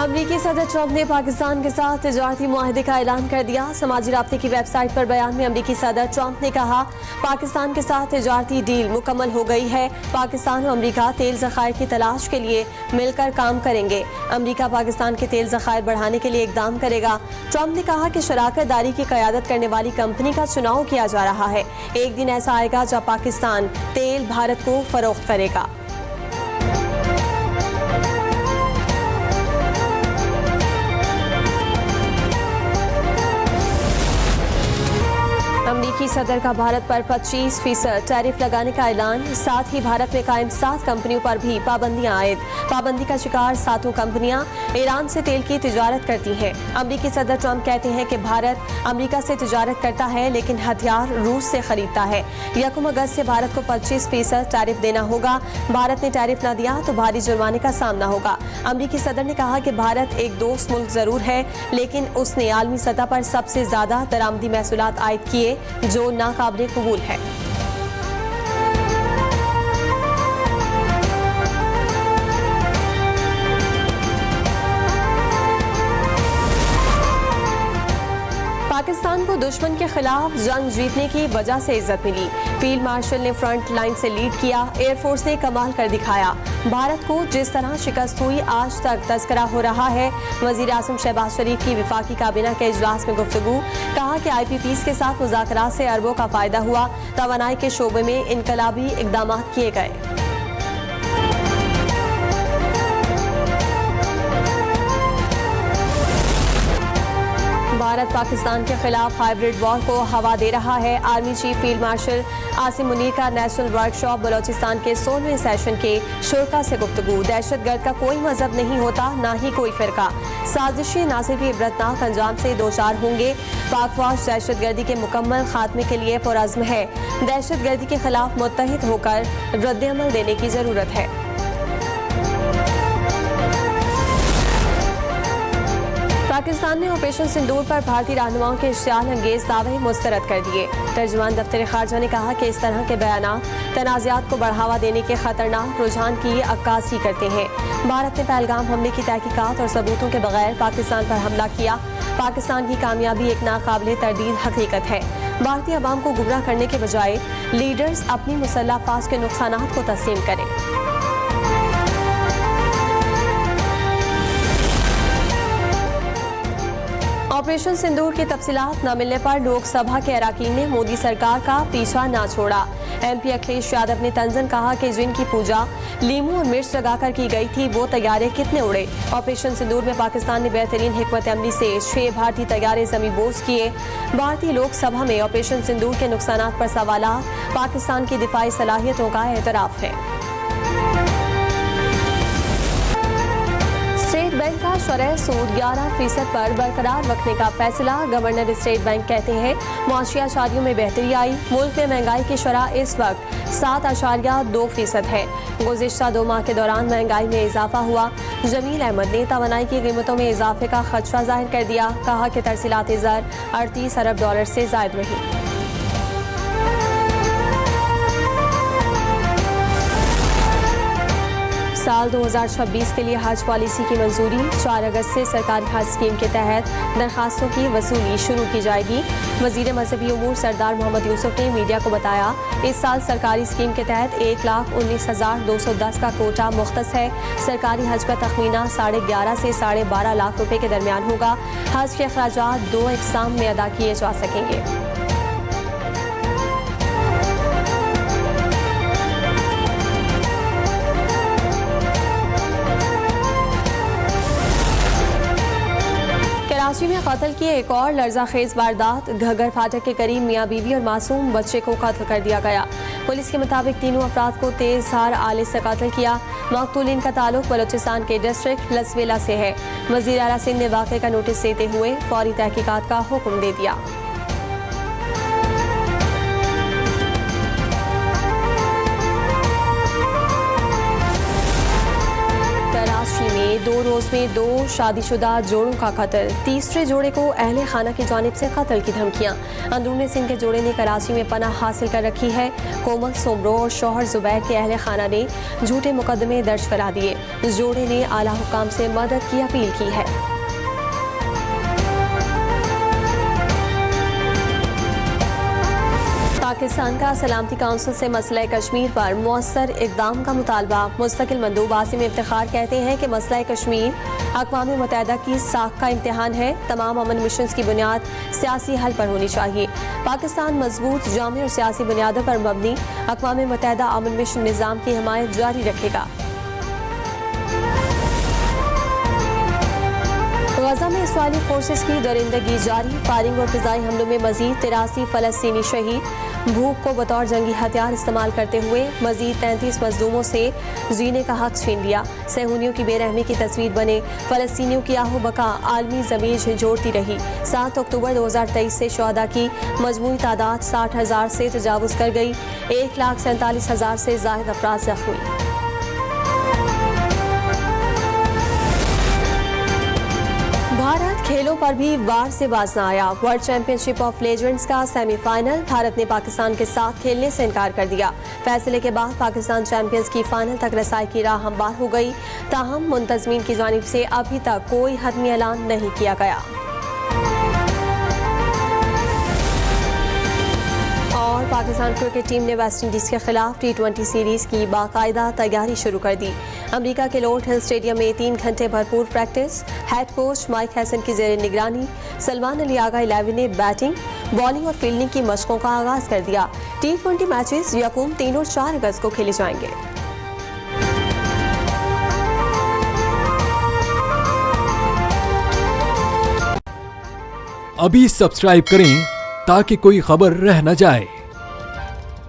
अमरीकी सदर ट्रंप ने पाकिस्तान के साथ तिजारती मुआहदे का ऐलान कर दिया। समाजी राब्ते की वेबसाइट पर बयान में अमरीकी सदर ट्रंप ने कहा, पाकिस्तान के साथ तिजारती डील मुकम्मल हो गई है। पाकिस्तान और अमरीका तेल ज़खायर की तलाश के लिए मिलकर काम करेंगे। अमरीका पाकिस्तान के तेल ज़खायर बढ़ाने के लिए इकदाम करेगा। ट्रंप ने कहा कि शराकत दारी की क़यादत करने वाली कंपनी का चुनाव किया जा रहा है। एक दिन ऐसा आएगा जब पाकिस्तान तेल भारत को फरोख्त करेगा। अमरीकी सदर का भारत पर 25% टैरिफ लगाने का ऐलान। साथ ही भारत में कायम 7 कंपनियों पर भी पाबंदियां आयद। पाबंदी का शिकार 7 कंपनियां ईरान से तेल की तिजारत करती हैं। अमरीकी सदर ट्रंप कहते हैं कि भारत अमरीका से तिजारत करता है लेकिन हथियार रूस से खरीदता है। 1 अगस्त से भारत को 25% टैरिफ देना होगा। भारत ने टैरिफ न दिया तो भारी जुर्माने का सामना होगा। अमरीकी सदर ने कहा कि भारत एक दोस्त मुल्क जरूर है, लेकिन उसने आलमी सतह पर सबसे ज्यादा दरामदी महसूलात आयद किए जो नाकाबिले कबूल है। पाकिस्तान को दुश्मन के खिलाफ जंग जीतने की वजह से इज्जत मिली। फील्ड मार्शल ने फ्रंट लाइन से लीड किया। एयरफोर्स ने कमाल कर दिखाया। भारत को जिस तरह शिकस्त हुई आज तक तस्करा हो रहा है। वजीर आज़म शहबाज शरीफ की विफाकी काबीना के इजलास में गुफ्तगू। कहा कि IPPs के साथ मुज़ाकरात से अरबों का फायदा हुआ। तवानाई के शोबे में इनकलाबी इकदाम किए गए। भारत पाकिस्तान के खिलाफ हाइब्रिड वॉर को हवा दे रहा है। Army chief field marshal Asim Munir का नेशनल वर्कशॉप बलोचिस्तान के 16वें सेशन के शुरका से गुफ्तगू। दहशतगर्द का कोई मजहब नहीं होता, ना ही कोई फिरका। साजिशी नासिर भी इबरतनाक अंजाम से दो चार होंगे। पाक फौज दहशतगर्दी के मुकम्मल खात्मे के लिए पुरअज़्म है। दहशतगर्दी के खिलाफ मुत्तहिद होकर रद्द-ए-अमल देने की जरूरत है। पाकिस्तान ने ऑपरेशन सिंदूर पर भारतीय रहनुमाओं के इश्तियाल अंगेज दावे मुस्तरद कर दिए। तर्जुमान दफ्तर खारजा ने कहा कि इस तरह के बयानात तनाज़ात को बढ़ावा देने के खतरनाक रुझान की अक्कासी करते हैं। भारत ने पहलगाम हमले की तहकीकात और सबूतों के बगैर पाकिस्तान पर हमला किया। पाकिस्तान की कामयाबी एक नाकाबिले तरदीद हकीकत है। भारतीय अवाम को गुमराह करने के बजाय लीडर्स अपनी मुसल्लह अफवाज के नुकसानात को तस्लीम करें। ऑपरेशन सिंदूर की तफसीलात न मिलने पर लोकसभा के अराकीन ने मोदी सरकार का पीछा न छोड़ा। MP अखिलेश यादव ने तंजन कहा कि जिनकी पूजा लीमू और मिर्च लगाकर की गई थी वो तैयारे कितने उड़े। ऑपरेशन सिंदूर में पाकिस्तान ने बेहतरीन हिकमत अमली से 6 भारतीय तैयारे ज़मींबोज़ किए। भारतीय लोकसभा में ऑपरेशन सिंदूर के नुकसानात पर सवालात। पाकिस्तान की दिफाई सलाहियतों का एतराफ़ है। स्टेट बैंक का शरह सूद 11% पर बरकरार रखने का फैसला। गवर्नर स्टेट बैंक कहते हैं मुआशी आशारियों में बेहतरी आई। मुल्क में महंगाई की शरह इस वक्त 7.2% है। गुज़िश्ता 2 माह के दौरान महंगाई में इजाफा हुआ। जमील अहमद ने तवानाई की कीमतों में इजाफे का खदशा जाहिर कर दिया। कहा कि तरसीलात ज़र 38 अरब डॉलर से ज़ायद रही। साल 2026 के लिए हज पॉलिसी की मंजूरी। 4 अगस्त से सरकारी हज स्कीम के तहत दरखास्तों की वसूली शुरू की जाएगी। वजीर मजहबी उमूर सरदार मोहम्मद यूसुफ ने मीडिया को बताया, इस साल सरकारी स्कीम के तहत 1,19,210 का कोटा मुख्तस है। सरकारी हज का तखमीना 11.5 से 12.5 लाख रुपए के दरमियान होगा। हज के अखराजात 2 इकसाम में अदा किए जा सकेंगे। कराची में कत्ल की एक और लर्ज़ाखेज वारदात। घग्गर फाटक के करीब मियाँ बीवी और मासूम बच्चे को कत्ल कर दिया गया। पुलिस के मुताबिक तीनों अफराद को तेज धार आले से कत्ल किया। मकतूलिन का ताल्लुक बलोचिस्तान के डिस्ट्रिक्ट लसवेला से है। वज़ीर आला सिंध ने वाक़े का नोटिस देते हुए फौरी तहकीकात का हुक्म दे दिया। 2 रोज में 2 शादीशुदा जोड़ों का कत्ल। तीसरे जोड़े को अहले खाना की जानिब से कत्ल की धमकियां। अंदरूनी सिंध के जोड़े ने कराची में पनाह हासिल कर रखी है। कोमल सोमरो और शौहर जुबैर के अहले खाना ने झूठे मुकदमे दर्ज करा दिए। जोड़े ने आला हुकाम से मदद की अपील की है। पाकिस्तान का सलामती काउंसिल से मसला कश्मीर पर मौसर इक़दाम का मुतालबा। मुस्तकिल मंदूब आसिम इफ्तिखार कहते हैं कि मसला कश्मीर अक़वाम मुत्तहिदा की साख का इम्तिहान है। तमाम अमन मिशन की बुनियाद सियासी हल पर होनी चाहिए। पाकिस्तान मजबूत, जामी और सियासी बुनियादों पर मबनी अक़वाम मुत्तहिदा अमन मिशन निज़ाम की हिमायत जारी रखेगा। गजा में इसराइली फोर्सेस की दरिंदगी जारी। फायरिंग और फिजाई हमलों में मजीद 83 फ़लस्तीनी शहीद। भूख को बतौर जंगी हथियार इस्तेमाल करते हुए मजीद 33 मजलूमों से जीने का हक छीन लिया। सहूनियों की बेरहमी की तस्वीर बने फ़लस्तीनियों की आहो बका आलमी ज़मीर झंझोड़ती रही। 7 अक्टूबर 2023 से शुहदा की मजमूई तादाद 60,000 से तजावुज़ कर गई। 1,47,000 से ज़ायद अफराद ज़ख्मी। भारत खेलों पर भी वार से बाज न आया। वर्ल्ड चैंपियनशिप ऑफ लेजेंड्स का सेमीफाइनल। भारत ने पाकिस्तान के साथ खेलने से इनकार कर दिया। फैसले के बाद पाकिस्तान चैंपियंस की फाइनल तक रसाई की राह हमवार हो गई। ताहम मुंतज़मीन की जानिब से अभी तक कोई हतमी ऐलान नहीं किया गया। और पाकिस्तान क्रिकेट टीम ने वेस्ट इंडीज के खिलाफ T20 सीरीज की बाकायदा तैयारी शुरू कर दी। अमेरिका के लॉर्ड हिल स्टेडियम में 3 घंटे भरपूर practice. Head coach mic Hesson की ज़ेर निगरानी सलमान अली आगा 11 ने बैटिंग, बॉलिंग और फील्डिंग की मशकों का आगाज कर दिया। T20 मैचेस यकूम 3 और 4 अगस्त को खेले जाएंगे। अभी सब्सक्राइब करें ताकि कोई खबर रह न जाए।